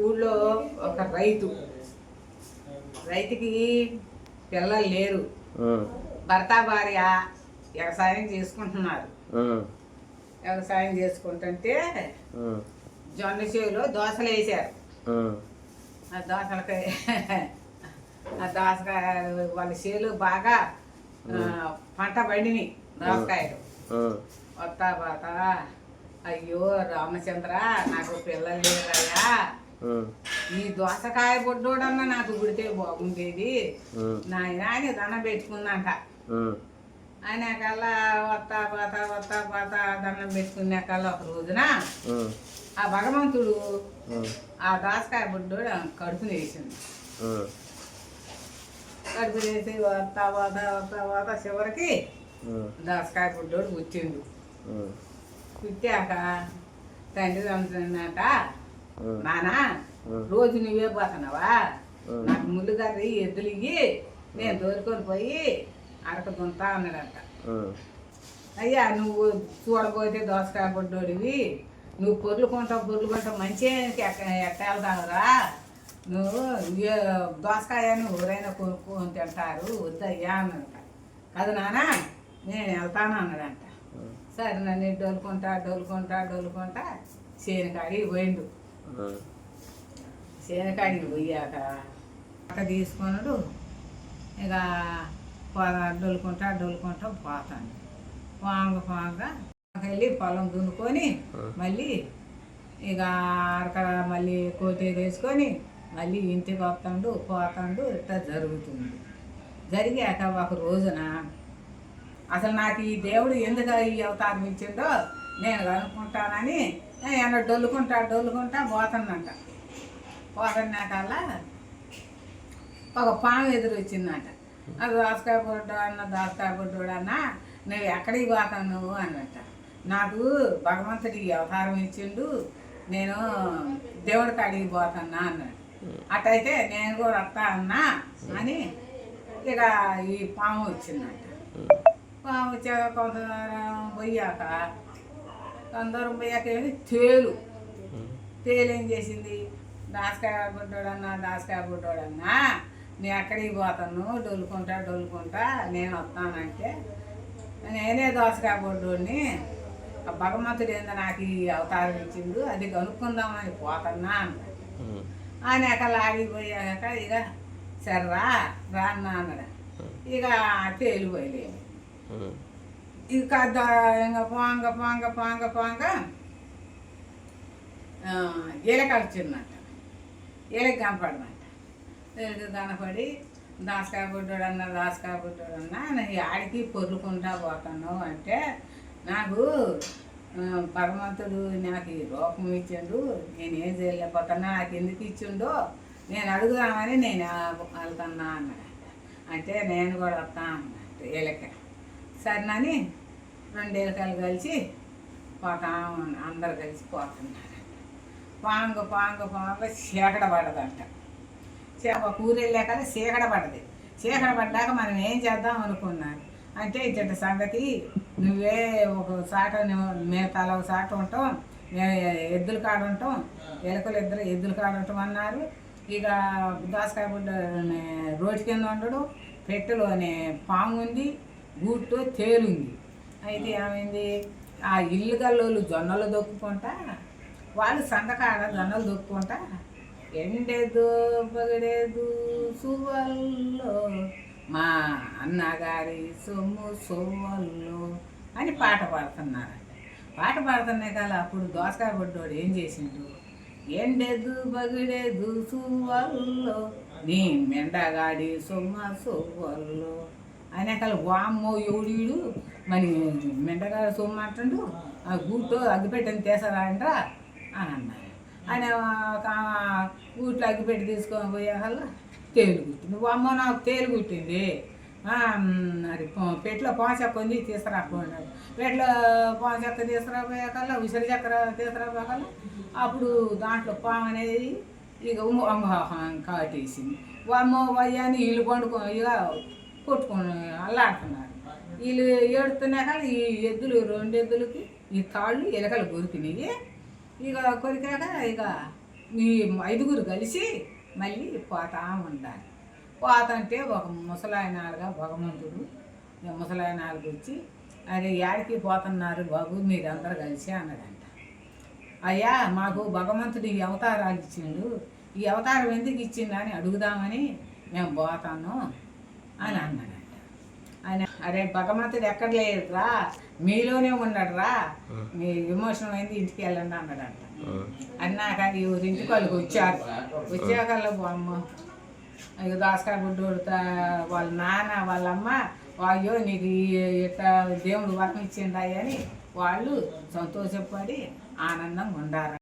ఊళ్ళో ఒక రైతుకి పిల్లలు లేరు. భర్త భార్య వ్యవసాయం చేసుకుంటున్నారు. వ్యవసాయం చేసుకుంటుంటే జొన్న చేలో దోసలు వేసారు. ఆ దోసకాయ వాళ్ళ చేలు బాగా పంట పండినాయి. దోసకాయలు వస్తా పోతా, అయ్యో రామచంద్ర నాకు పిల్లలు లేరయ్యా, ఈ దోసకాయ బొడ్డోడన్నా నాకు పుడితే బాగుండేది నాయన అని దండం పెట్టుకుందంట. ఆయన కల్లా వస్తా పోతా దండం పెట్టుకునే కల్లా ఒక రోజున ఆ భగవంతుడు ఆ దోసకాయ బొడ్డోడు కడుపుని వేసింది. కడుపు వేసి వస్తా పోతా చివరికి దోసకాయ బొడ్డోడు పుట్టిండు. పుట్టాక తండ్రి అంటున్నట, నానా రోజు నువ్వే పోతున్నావా, నాకు ముళ్ళుగారి ఎద్దులు ఇయ్యి నేను దోరుకొని పోయి అరక దుంతా అన్నాడంట. అయ్యా నువ్వు చూడబోతే దోసకాయ బొడ్డోడివి, నువ్వు పొర్లుకుంటావు మంచిగా ఎట్ట వెళ్తావురా, నువ్వు దోసకాయని ఎవరైనా కొనుక్కొని తింటారు, వద్దయ్యా అన్నాడంట. అది నాన్న నేను వెళ్తాను అన్నాడంట. సరే నన్ను డోలుకుంటా చేనుకాడికి పోయిండు. చేనుకాడికి పోయాక అక్క తీసుకున్నాడు. ఇక డోలుకుంటా పోతాను. పోగా వెళ్ళి పొలం దున్నుకొని మళ్ళీ ఇక అక్కడ మళ్ళీ కోటి వేసుకొని మళ్ళీ ఇంటికి పోతాడు. ఇట్లా జరుగుతుంది. జరిగాక ఒక రోజున అసలు నాకు ఈ దేవుడు ఎందుకు ఈ అవతారం ఇచ్చిండో నేను కనుక్కుంటానని ఆయన డొల్లుకుంటా పోతానంట. పోతున్నాకల్లా ఒక పాము ఎదురు వచ్చిందంట. అది దోసకాయ బొడ్డోడు అన్న నువ్వు ఎక్కడికి పోతావు నువ్వు అన్నట్ట. నాకు భగవంతుడి అవతారం ఇచ్చిండు, నేను దేవుడి కాడికి పోతున్నా అన్నాడు. అట్టయితే నేను కూడా వస్తా అన్నా అని ఇక ఈ పాము వచ్చిందంట. పాము వచ్చాక కొంత దూరం పోయాక తేలు ఏం చేసింది, దోసకాయ బొడ్డోడన్నా నేను ఎక్కడికి పోతాను, డొల్లుకుంటా నేను వస్తానంటే, నేనే దోసకాయ బొడ్డోడిని, భగవంతుడు ఏందో నాకు ఈ అవతారం ఇచ్చిండు, అది కనుక్కుందామని పోతున్నా అన్నాడు. ఆయన అక్కడ ఆగిపోయాక ఇక సరే రాన్నా అన్నాడు. ఇక తేలిపోయలేదు. ఇక పోంగ ఎలక వచ్చిందంట. ఎలక కనపడదంట. ఎలక కనపడి దోసకాయ బొడ్డోడన్నా ఈ ఆడికి పొర్లుకుంటా పోతాను అంటే, నాకు భగవంతుడు నాకు ఈ రూపం ఇచ్చిండు, నేనేం చేయలేకపోతున్నా, నాకు ఎందుకు ఇచ్చిండో నేను అడుగుదామని నేను వెళ్తున్నా అన్నాడు. అంటే నేను కూడా వస్తా అన్నట్టు ఎలక. సరేనని 2 ఎలకలు కలిసి అందరు కలిసి పోతున్నారంట. పాంగ చీకట పడదంట. ఒక ఊరు వెళ్ళాక చీకట పడ్డది. చీకట పడ్డాక మనం ఏం చేద్దాం అనుకున్నాను అంటే, ఇచ్చట సంగతి నువ్వే ఒక సాట, మేము తల ఒక సాట ఉంటాం, మేము ఎద్దుల కాడ ఉంటాం, ఎలకలు ఇద్దరు ఎద్దుల కాడ ఉంటాం అన్నారు. ఇక దోసకాయ బుడ్డ రోడ్డు కింద ఉండడు, పెట్టెలోనే పాము ఉంది, గూట్లో తేలుంది. అయితే ఏమైంది, ఆ ఇల్లు గల్లోళ్ళు జొన్నలు దొక్కుకుంటా, వాళ్ళు సందకాడ జొన్నలు దొక్కుకుంటా, ఎండేదు పగడేదు సువల్లో మా అన్నగారి సొమ్ము సొవ్వల్లో అని పాట పాడుతున్నారంట. పాట పాడుతున్నాయి కదా. అప్పుడు దోసకాయ బొడ్డోడు ఏం చేసిండు, ఎండేదు బగిడేదు సువల్లో నీ మెండగాడి సొమ్మ సొవ్వల్లో అనేకాల వామ్మో ఎవడీడు మరి మెండగాడి సొమ్ము అంటుండు, ఆ గూట్లో అగ్గిపెట్టని తీసారా అని అన్నారు. ఆయన గూట్లో అగ్గిపెట్టి తీసుకొని పోయేకల్లా తేలు కుట్టింది. అమ్మ నాకు తేలు కుట్టింది, అది పెట్లో పాచెక్క ఉంది తీసుకురాకపోయినాడు. పెట్లో పాచెక్క తీసుకురాపోయాకల్లా ఉసిరి చక్కెర తీసుకురాపోయాకల్లా అప్పుడు దాంట్లో పాము అనేది ఇక కాటేసింది. అమ్మ వయ్యాన్ని వీళ్ళు పండుకొని ఇక కొట్టుకొని అల్లాడుతున్నారు. వీళ్ళు ఏడుతున్నాక ఈ ఎద్దులు 2 ఎద్దులకి ఈ తాళ్ళు ఎలకలు కొరికినాయి. ఇక కొరికాక ఇక ఈ 5గురు కలిసి మళ్ళీ పోతా ఉండాలి. పోతంటే ఒక ముసలాయనాలుగా భగవంతుడు ముసలాయనాలకు వచ్చి, అరే యాడికి పోతున్నారు బాబు మీరందరూ కలిసి అన్నాడంట. అయ్యా మాకు భగవంతుడు ఈ అవతారాలు ఇచ్చిండు, ఈ అవతారం ఎందుకు ఇచ్చిండు అని అడుగుదామని మేము పోతాను అని అన్నాడంట. ఆయన అరే భగవంతుడు ఎక్కడ లేడురా, మీలోనే ఉన్నాడురా, మీ విమోచనం అయింది ఇంటికి వెళ్ళండి అన్నాడంట. అన్నాక ఇంటికి వాళ్ళకి వచ్చారు. వచ్చాకల్లా అమ్మ ఇక దాసకాయ బుడ్డోడు వాళ్ళ నాన్న వాళ్ళమ్మ అయ్యో నీకు ఇట్లా దేవుడు వరం ఇచ్చిండు అని వాళ్ళు సంతోషపడి ఆనందంగా ఉండారు.